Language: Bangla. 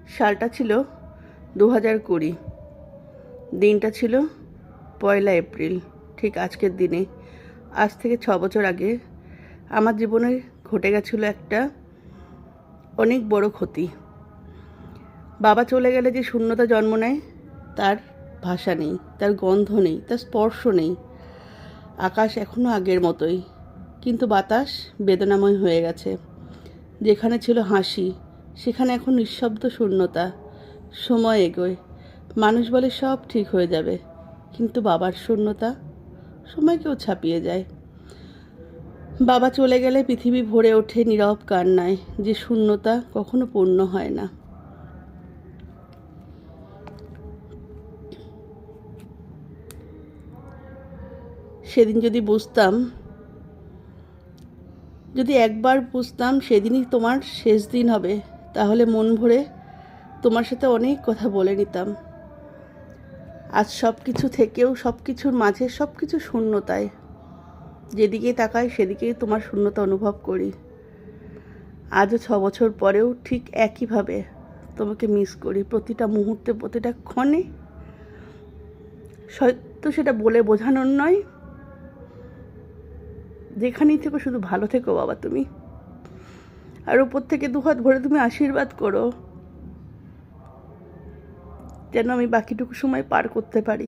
সালটা ছিল 2020। দিনটা ছিল 1 এপ্রিল। ঠিক আজকের দিনে আজ থেকে 6 বছর আগে আমার জীবনে ঘটে গেছিলো একটা অনেক বড় ক্ষতি। বাবা চলে গেলে যে শূন্যতা জন্ম নেয়, তার ভাষা নেই, তার গন্ধ নেই, তার স্পর্শ নেই। আকাশ এখনও আগের মতোই, কিন্তু বাতাস বেদনাময় হয়ে গেছে। যেখানে ছিল হাসি, সেখানে এখন নিঃশব্দ শূন্যতা। সময় এগোয়, মানুষ বলে সব ঠিক হয়ে যাবে, কিন্তু বাবার শূন্যতা সময়কেও ছাপিয়ে যায়। বাবা চলে গেলে পৃথিবী ভরে ওঠে নীরব কান্নায়, যে শূন্যতা কখনো পূর্ণ হয় না। সেদিন যদি একবার বুঝতাম সেদিনই তোমার শেষ দিন হবে, তাহলে মন ভরে তোমার সাথে অনেক কথা বলে নিতাম। আজ সব কিছু থেকেও, সব কিছুর মাঝে, সব কিছু শূন্যতায় যেদিকেই তাকাই সেদিকেই তোমার শূন্যতা অনুভব করি। আজও 6 বছর পরেও ঠিক একইভাবে তোমাকে মিস করি, প্রতিটা মুহূর্তে, প্রতিটা ক্ষণে। হয়তো সেটা বলে বোঝানোর নয়। যেখানেই থেকো শুধু ভালো থেকো বাবা তুমি। আর উপর থেকে দুহাত ভরে তুমি আশীর্বাদ করো যেন আমি বাকিটুকু সময় পার করতে পারি।